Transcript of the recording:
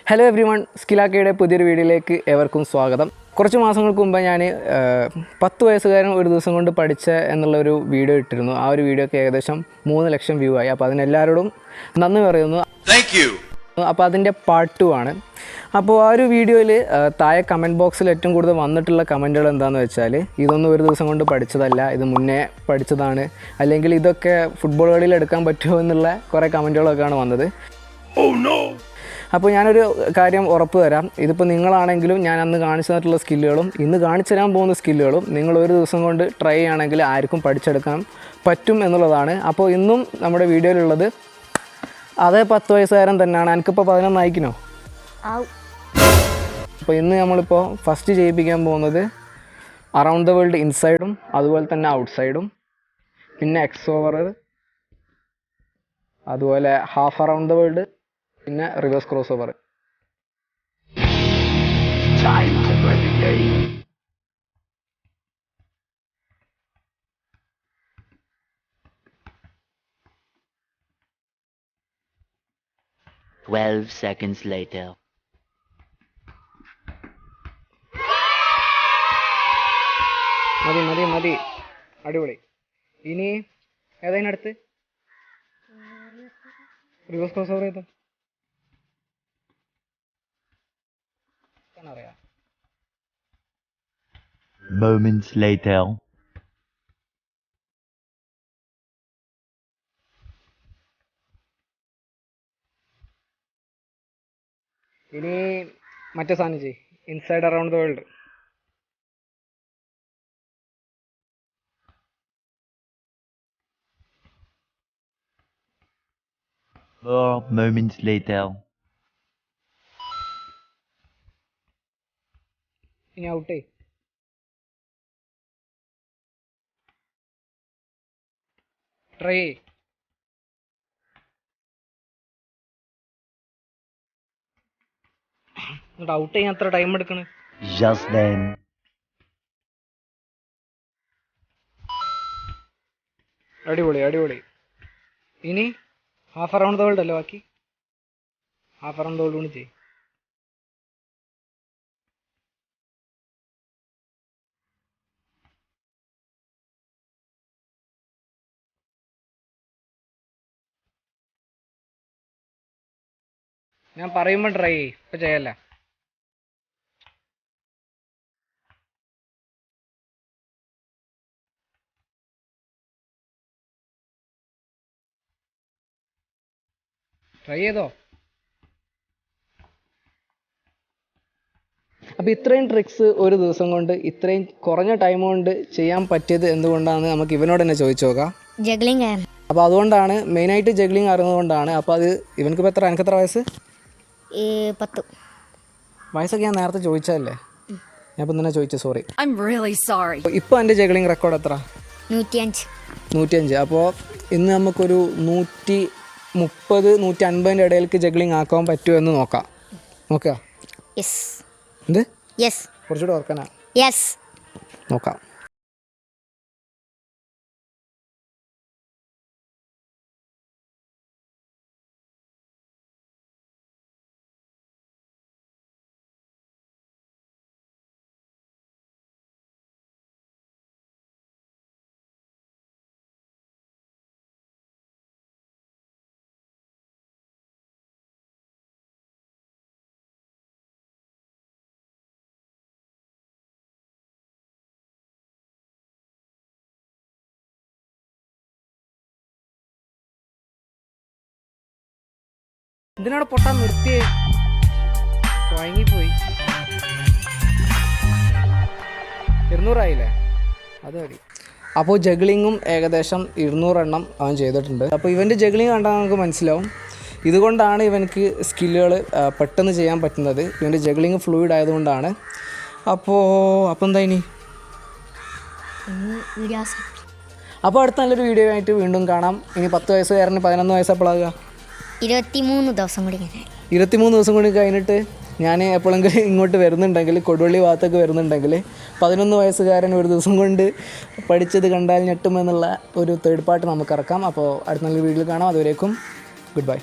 Hello every one, സ്കിലാക്കയുടെ പുതിയൊരു വീഡിയോയിലേക്ക് ഏവർക്കും സ്വാഗതം. കുറച്ച് മാസങ്ങൾക്ക് മുമ്പ് ഞാൻ 10 വയസ്സുകാരൻ ഒരു ദിവസം കൊണ്ട് പഠിച്ച എന്നുള്ളൊരു വീഡിയോ ഇട്ടിരുന്നു. ആ ഒരു വീഡിയോക്ക് ഏകദേശം 3 ലക്ഷം വ്യൂ ആയി. അപ്പോൾ അതിനെല്ലാവരോടും നന്ദി പറയുന്നു. അപ്പോൾ അതിൻ്റെ പാർട്ട് 2 ആണ്. അപ്പോൾ ആ ഒരു വീഡിയോയിൽ താഴെ കമൻറ്റ് ബോക്സിൽ ഏറ്റവും കൂടുതൽ വന്നിട്ടുള്ള കമൻറ്റുകൾ എന്താണെന്ന് വെച്ചാൽ, ഇതൊന്നും ഒരു ദിവസം കൊണ്ട് പഠിച്ചതല്ല, ഇത് മുന്നേ പഠിച്ചതാണ്, അല്ലെങ്കിൽ ഇതൊക്കെ ഫുട്ബോൾ കളിയിൽ എടുക്കാൻ പറ്റുമോ എന്നുള്ള കുറേ കമൻറ്റുകളൊക്കെയാണ് വന്നത്. അപ്പോൾ ഞാനൊരു കാര്യം ഉറപ്പ് തരാം, ഇതിപ്പോൾ നിങ്ങളാണെങ്കിലും ഞാൻ അന്ന് കാണിച്ചു തന്നിട്ടുള്ള സ്കില്ലുകളും ഇന്ന് കാണിച്ചു തരാൻ പോകുന്ന സ്കില്ലുകളും നിങ്ങൾ ഒരു ദിവസം കൊണ്ട് ട്രൈ ചെയ്യുകയാണെങ്കിൽ ആർക്കും പഠിച്ചെടുക്കാൻ പറ്റും എന്നുള്ളതാണ്. അപ്പോൾ ഇന്നും നമ്മുടെ വീഡിയോയിലുള്ളത് അതേ 10 വയസ്സുകാരൻ തന്നെയാണ്. എനിക്കിപ്പോൾ 11 ആയിക്കണോ? അപ്പോൾ ഇന്ന് നമ്മളിപ്പോൾ ഫസ്റ്റ് ചെയ്യിപ്പിക്കാൻ പോകുന്നത് അറൗണ്ട് ദ വേൾഡ് ഇൻസൈഡും അതുപോലെ തന്നെ ഔട്ട്സൈഡും, പിന്നെ എക്സ് ഓവർ, അതുപോലെ ഹാഫ് അറൗണ്ട് ദ വേൾഡ്, പിന്നെ reverse cross over. Seconds later. മതി അടിപൊളി. ഇനി ഏതായാലും റിവേഴ്സ് ക്രോസ് ഓവർ ചെയ്തോ അറിയാം. Moments later. ഇനി മറ്റേ സാധനം ചെയ്യ്, inside around the world. More moments later. ഇനി ഔട്ടേ. ട്രൈ. എന്നിട്ട് ഔട്ട് ചെയ്യാൻ എത്ര ടൈം എടുക്കണ്? Just then. അടിപൊളി. ഇനി ഹാഫ് അറൗണ്ട് ദ വേൾഡ് അല്ലേ ബാക്കി? ഹാഫ് അറൗണ്ട് ദ വേൾഡ് കൂടി ചെയ്യും. ഞാൻ പറയുമ്പോൾ ട്രൈ ചെയ്യ്, ഇപ്പം ചെയ്യല്ല. ട്രൈ ചെയ്തോ? അപ്പോൾ ഇത്രയും ട്രിക്സ് ഒരു ദിവസം കൊണ്ട് ഇത്രയും കുറഞ്ഞ ടൈം കൊണ്ട് ചെയ്യാൻ പറ്റിയത് എന്തുകൊണ്ടാണ് നമുക്ക് ഇവനോട് തന്നെ ചോദിച്ചു നോക്കാം. ജഗ്ലിംഗ്. അപ്പോൾ അതുകൊണ്ടാണ് മെയിനായിട്ട് ജഗ്ലിംഗ് അറിയുന്നതുകൊണ്ടാണ്. അപ്പോൾ അത് ഇവനക്ക് എത്ര, എനിക്കെത്ര വയസ്സ്? 10 വയസ്സൊക്കെ ഞാൻ നേരത്തെ ചോദിച്ചതല്ലേ, ഞാൻ ഇപ്പം തന്നെ ചോദിച്ചു, സോറി. I'm ഇപ്പോൾ എൻ്റെ ജഗ്ലിംഗ് റെക്കോർഡ് എത്ര? 105. അപ്പോൾ ഇന്ന് നമുക്കൊരു 130-150 ഇടയിലേക്ക് ജഗ്ലിംഗ് ആക്കാൻ പറ്റുമോ എന്ന് നോക്കാം. എന്ത്? കുറച്ചുകൂടെ ഓർക്കാനാ? നോക്കാം. ഇതിനോട് പൊട്ടാൻ നിർത്തിയേ, വാങ്ങിപ്പോയി. 200 ആയില്ലേ? അത് മതി. അപ്പോൾ ജഗ്ലിങ്ങും ഏകദേശം 200 എണ്ണം അവൻ ചെയ്തിട്ടുണ്ട്. അപ്പോൾ ഇവൻ്റെ ജഗ്ലിങ് കണ്ടാൽ നമുക്ക് മനസ്സിലാവും ഇതുകൊണ്ടാണ് ഇവനക്ക് സ്കില്ലുകൾ പെട്ടെന്ന് ചെയ്യാൻ പറ്റുന്നത്. ഇവൻ്റെ ജഗ്ലിങ് ഫ്ലൂയിഡ് ആയതുകൊണ്ടാണ്. അപ്പോൾ എന്താ ഇനി? അപ്പോൾ അടുത്ത നല്ലൊരു വീഡിയോ ആയിട്ട് വീണ്ടും കാണാം. ഇനി 10 വയസ്സുകാരന് 11 വയസ്സപ്പോഴാകുക? 23 ദിവസം കൂടി. 23 ദിവസം കൂടി കഴിഞ്ഞിട്ട് ഞാൻ എപ്പോഴെങ്കിലും ഇങ്ങോട്ട് വരുന്നുണ്ടെങ്കിൽ, കൊടുവള്ളി ഭാഗത്തൊക്കെ വരുന്നുണ്ടെങ്കിൽ, 11 വയസ്സുകാരൻ ഒരു ദിവസം കൊണ്ട് പഠിച്ചത് കണ്ടാൽ ഞെട്ടുമെന്നുള്ള ഒരു തേർഡ് പാർട്ട് നമുക്ക് ഇറക്കാം. അപ്പോൾ അടുത്ത നല്ല വീഡിയോയിൽ കാണാം. അതുവരേക്കും ഗുഡ് ബൈ.